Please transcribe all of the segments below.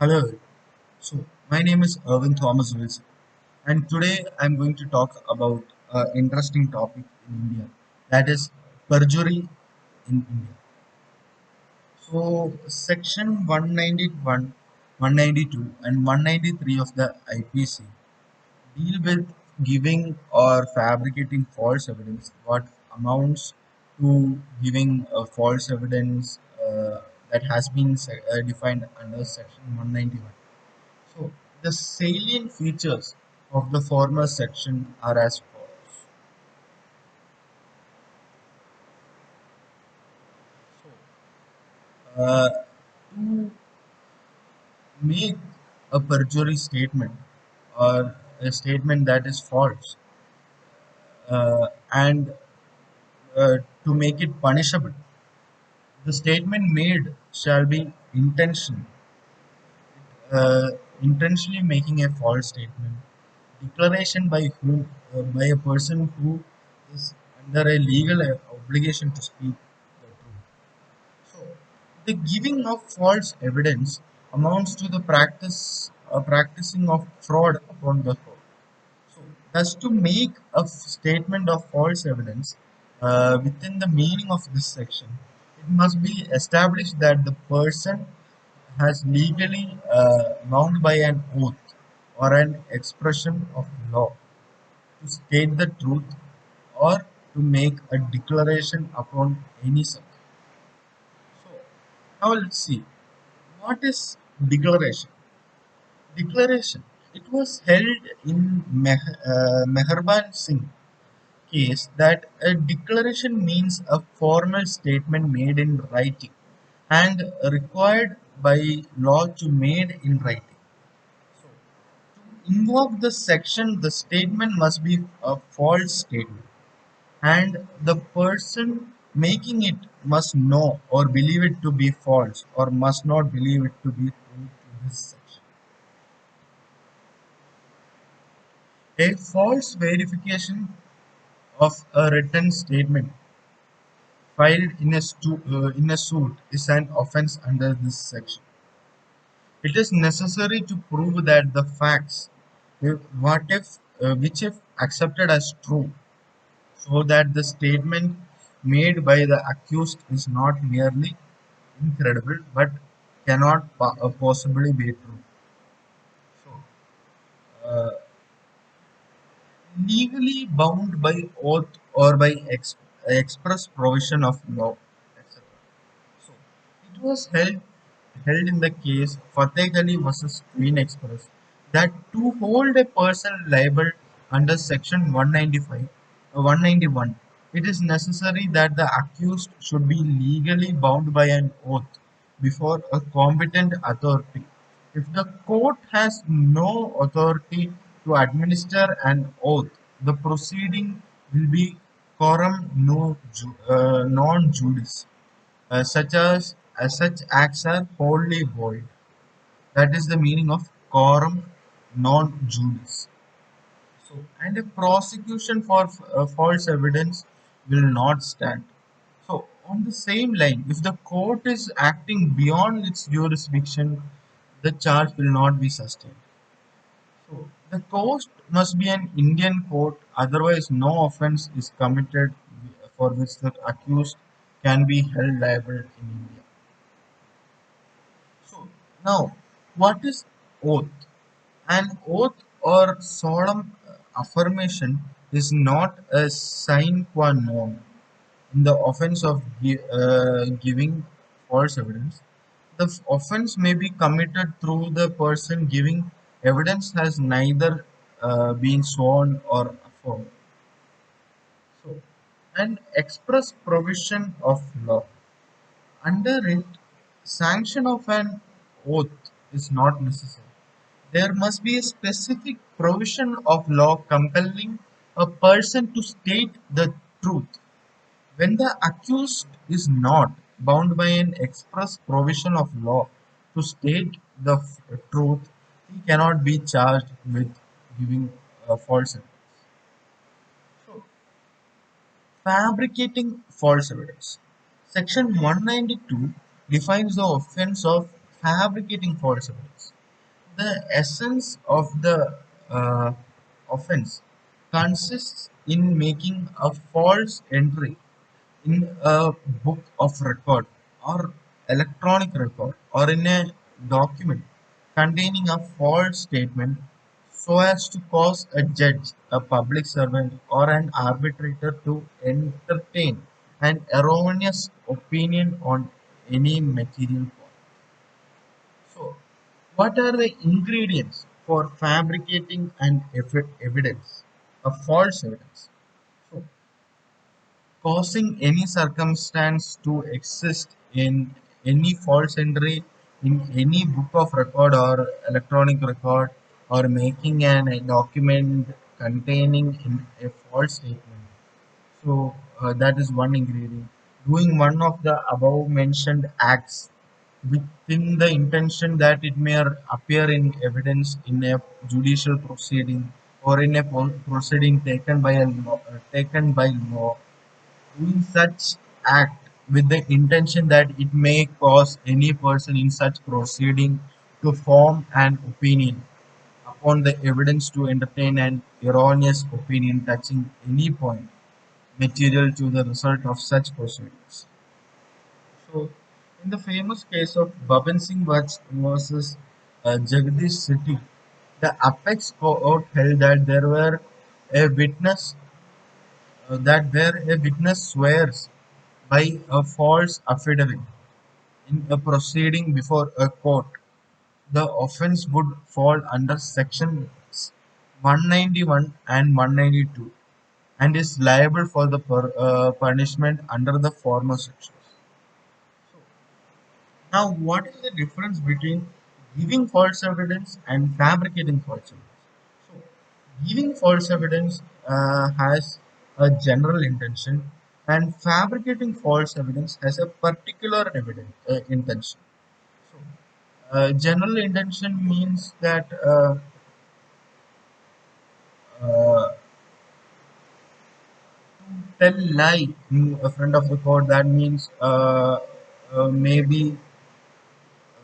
Hello. So, my name is Irvin Thomas Wilson, and today I'm going to talk about an interesting topic in India, that is perjury in India. So, Section 191, 192, and 193 of the IPC deal with giving or fabricating false evidence, what amounts to giving false evidence that has been defined under Section 191. So, the salient features of the former section are as follows. To make a perjury statement or a statement that is false and to make it punishable, the statement made shall be uh, intentionally making a false statement, declaration by whom by a person who is under a legal obligation to speak the truth. So, the giving of false evidence amounts to the practicing of fraud upon the court. So, thus, to make a statement of false evidence within the meaning of this section, it must be established that the person has legally bound by an oath or an expression of law to state the truth or to make a declaration upon any subject. So, now let's see what is declaration. Declaration. It was held in Meherban Singh case that a declaration means a formal statement made in writing and required by law to made in writing. So, to invoke the section, the statement must be a false statement, and the person making it must know or believe it to be false or must not believe it to be true to this section. A false verification of a written statement filed in a suit is an offense under this section. It is necessary to prove that the facts, which if accepted as true, show that the statement made by the accused is not merely incredible but cannot possibly be true. So, uh, legally bound by oath or by express provision of law, etc. So, it was held in the case Fateh Ali versus Queen Express that to hold a person liable under Section 195, 191, it is necessary that the accused should be legally bound by an oath before a competent authority. If the court has no authority to administer an oath, the proceeding will be coram non judice, such acts are wholly void. That is the meaning of coram non judice. So, and a prosecution for false evidence will not stand. So, on the same line, if the court is acting beyond its jurisdiction, the charge will not be sustained. So, the court must be an Indian court, otherwise, no offense is committed for which the accused can be held liable in India. So, now, what is oath? An oath or solemn affirmation is not a sine qua non in the offense of giving false evidence. The offense may be committed through the person giving evidence has neither been sworn or affirmed. So, an express provision of law. Under it, sanction of an oath is not necessary. There must be a specific provision of law compelling a person to state the truth. When the accused is not bound by an express provision of law to state the truth, he cannot be charged with giving false evidence. So, fabricating false evidence. Section 192 defines the offense of fabricating false evidence. The essence of the uh, offense consists in making a false entry in a book of record or electronic record or in a document containing a false statement so as to cause a judge, a public servant, or an arbitrator to entertain an erroneous opinion on any material point. So, what are the ingredients for fabricating an evidence, a false evidence? So, causing any circumstance to exist in any false entry in any book of record or electronic record, or making a document containing a false statement. So that is one ingredient. Doing one of the above mentioned acts within the intention that it may appear in evidence in a judicial proceeding or in a proceeding taken by law, doing such act with the intention that it may cause any person in such proceeding to form an opinion upon the evidence to entertain an erroneous opinion touching any point material to the result of such proceedings. So, in the famous case of Baban Singh versus Jagdish City, the apex court held that there were a witness that where a witness swears by a false affidavit in a proceeding before a court, the offence would fall under sections 191 and 192 and is liable for the punishment under the former sections. So, now, what is the difference between giving false evidence and fabricating false evidence? So, giving false evidence has a general intention, and fabricating false evidence has a particular intention. So, general intention means that uh, tell lie in front of the court. That means maybe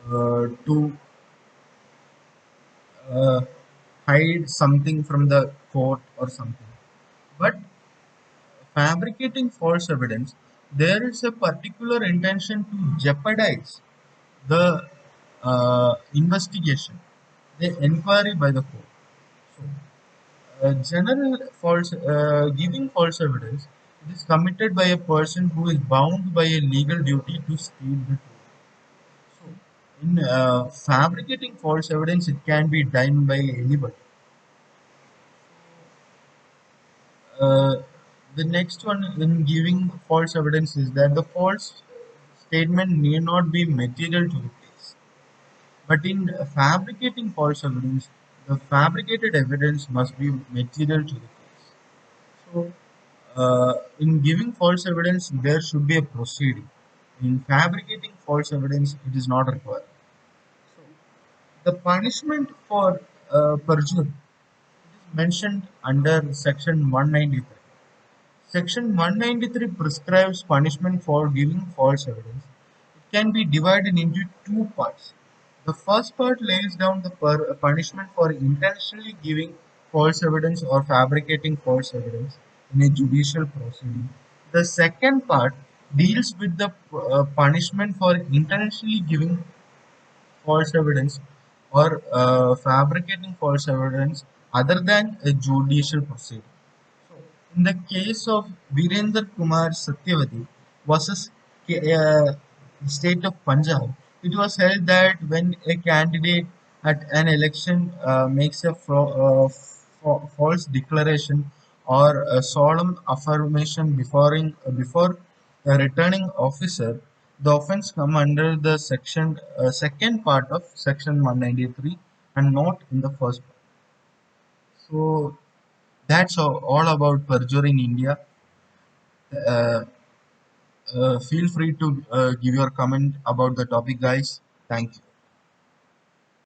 to uh, hide something from the court or something. But fabricating false evidence, there is a particular intention to jeopardize the investigation, the inquiry by the court. So, general false giving false evidence, it is committed by a person who is bound by a legal duty to state the truth. So, in fabricating false evidence, it can be done by anybody. Uh, the next one in giving false evidence is that the false statement need not be material to the case. But in fabricating false evidence, the fabricated evidence must be material to the case. So, in giving false evidence, there should be a proceeding. In fabricating false evidence, it is not required. So, the punishment for perjury is mentioned under section 193. Section 193 prescribes punishment for giving false evidence. It can be divided into two parts. The first part lays down the punishment for intentionally giving false evidence or fabricating false evidence in a judicial proceeding. The second part deals with the punishment for intentionally giving false evidence or fabricating false evidence other than a judicial proceeding. So, in the case of Virender Kumar Satyavati versus state of Punjab, it was held that when a candidate at an election makes a false declaration or a solemn affirmation before a returning officer, the offence come under the second part of section 193 and not in the first part. So that's all about perjury in India. Uh, feel free to give your comment about the topic, guys. Thank you.